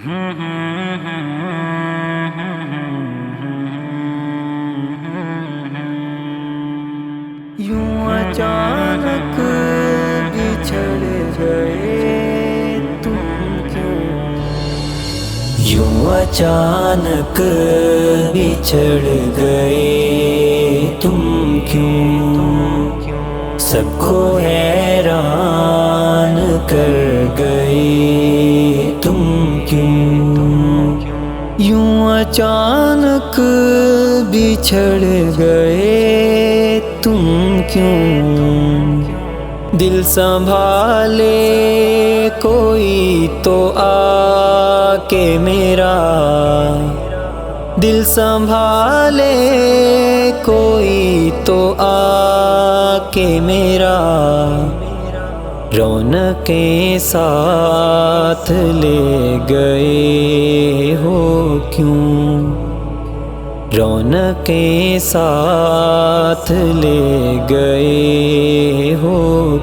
یوں اچانک بچھڑ گئے تم کیوں، یوں اچانک بچھڑ گئے تم کیوں، سب کو حیران کر گئے تم کیوں، یوں اچانک بچھڑ گئے تم کیوں، دل سنبھالے کوئی تو آ کے میرا، دل سنبھالے کوئی تو آ کے میرا، رونقیں ساتھ لے گئے ہو کیوں، رونقیں ساتھ لے گئے ہو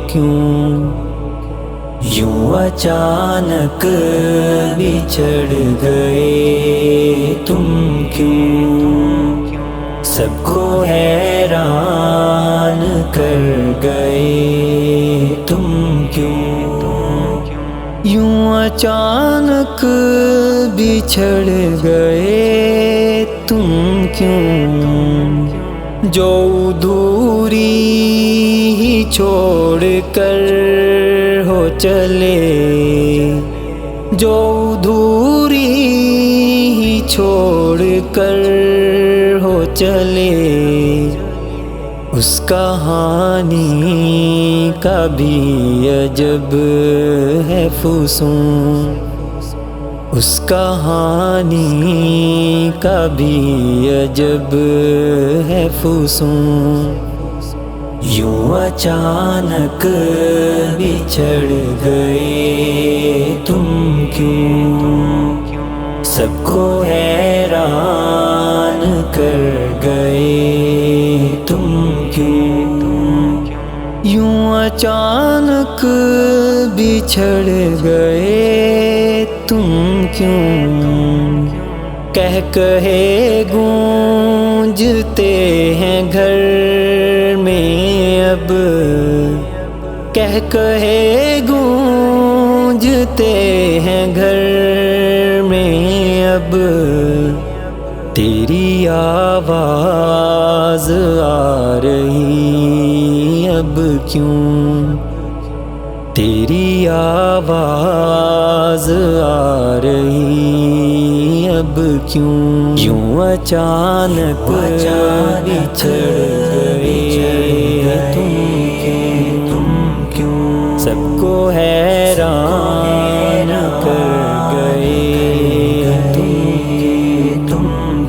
کیوں، یوں اچانک بچھڑ گئے تم کیوں، سب کو حیران کر گئے تم کیوں، یوں اچانک بچھڑ گئے تم کیوں، جو ادھوری ہی چھوڑ کر ہو چلے، جو ادھوری ہی چھوڑ کر ہو چلے، اس کہانی کا بھی عجب ہے فسون، اس کہانی کا بھی عجب ہے فسون، یوں اچانک بچھڑ گئے تم کیوں، سب کو حیران کر گئے تم کیوں، یوں اچانک بچھڑ گئے تم کیوں، کہے گونجتے ہیں گھر میں اب، کہے گونجتے ہیں گھر میں اب، تیری آواز آ رہی اب کیوں، تیری آواز آ رہی اب کیوں، یوں اچانک بچھڑ گئے تم کیوں، سب کو حیران کر گئے تم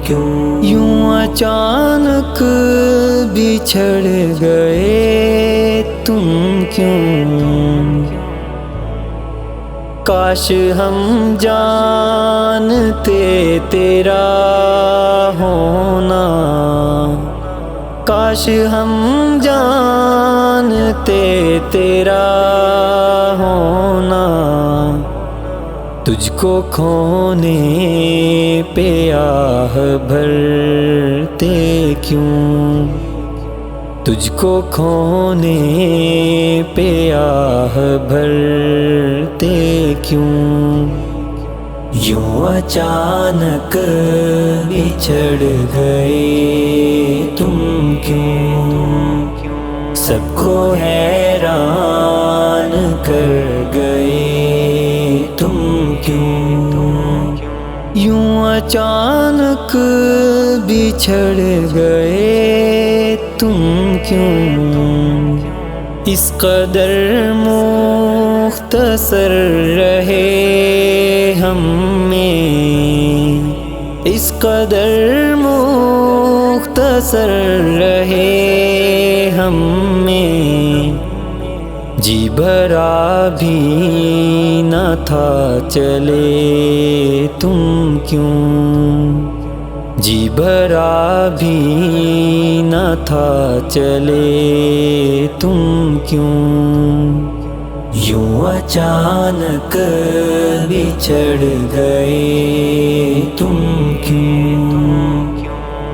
کیوں، یوں اچانک بچھڑ گئے تم کیوں، کاش ہم جانتے تیرا ہونا، کاش ہم جانتے تیرا ہونا، تجھ کو کھونے پہ آہ بھرتے کیوں، تجھ کو کھونے پہ آہ بھرتے کیوں، یوں اچانک بچھڑ گئے تم کیوں، سب کو حیران کر گئے تم کیوں، یوں اچانک بچھڑ گئے تم کیوں، اس قدر مختصر رہے ہم میں، اس قدر مختصر رہے ہم میں، جی بھرا بھی نہ تھا چلے تم کیوں، جی بھرا بھی نہ تھا چلے تم کیوں، یوں اچانک بچھڑ گئے تم کیوں،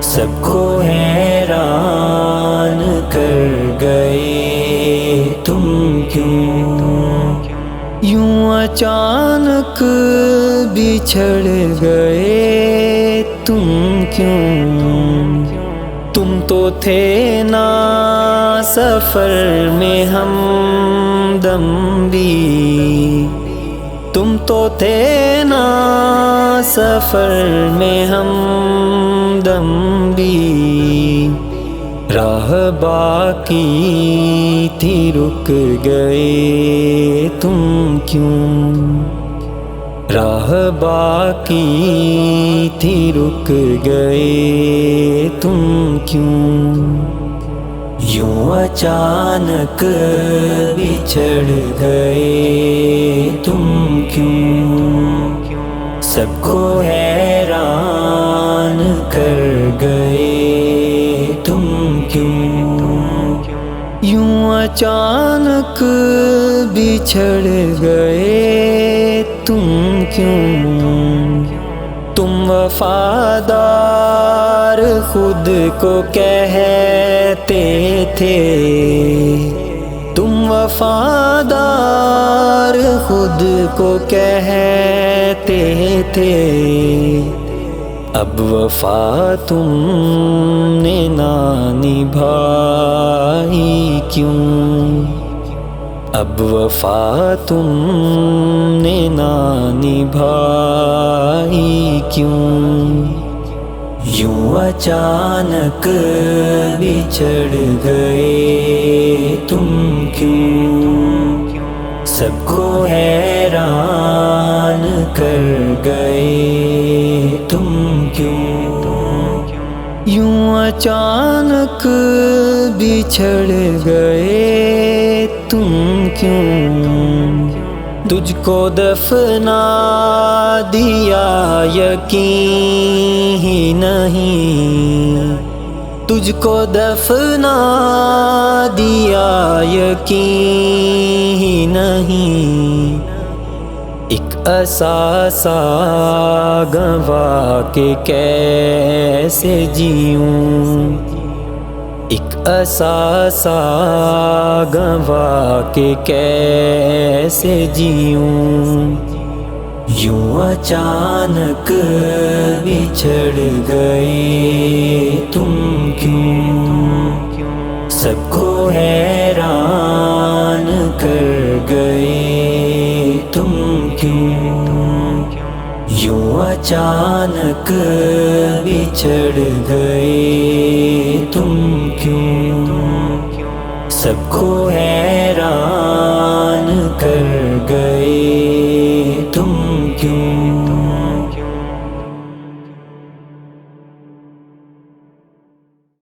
سب کو حیران کر گئے تم کیوں، یوں اچانک بچھڑ گئے تم کیوں، تم تو تھے نا سفر میں ہمدم بھی، تم تو تھے نا سفر میں ہمدم بھی، راہ باقی تھی رک گئے تم کیوں، راہ باقی تھی رک گئے تم کیوں، یوں اچانک بچھڑ گئے تم کیوں، سب کو حیران کر گئے تم کیوں، یوں اچانک بچھڑ گئے تم کیوں، تم وفادار خود کو کہتے تھے، تم وفادار خود کو کہتے تھے، اب وفا تم نے نہ نبھائی کیوں، اب وفا تم نے نہ نبھائی کیوں، یوں اچانک بچھڑ گئے تم کیوں، سب کو حیران کر گئے تم کیوں، یوں اچانک بچھڑ گئے تم کیوں، تجھ کو دفنا دیا یقین ہی نہیں، تجھ کو دفنا دیا یقین ہی نہیں، ایک اثاثہ گنوا کے کیسے جیوں، ایک اثاثہ گنوا کے کیسے جیوں، یوں اچانک بچھڑ گئے تم کیوں، سب کو حیران کر گئے تم کیوں، یوں اچانک بچھڑ گئے تم کیوں، سب کو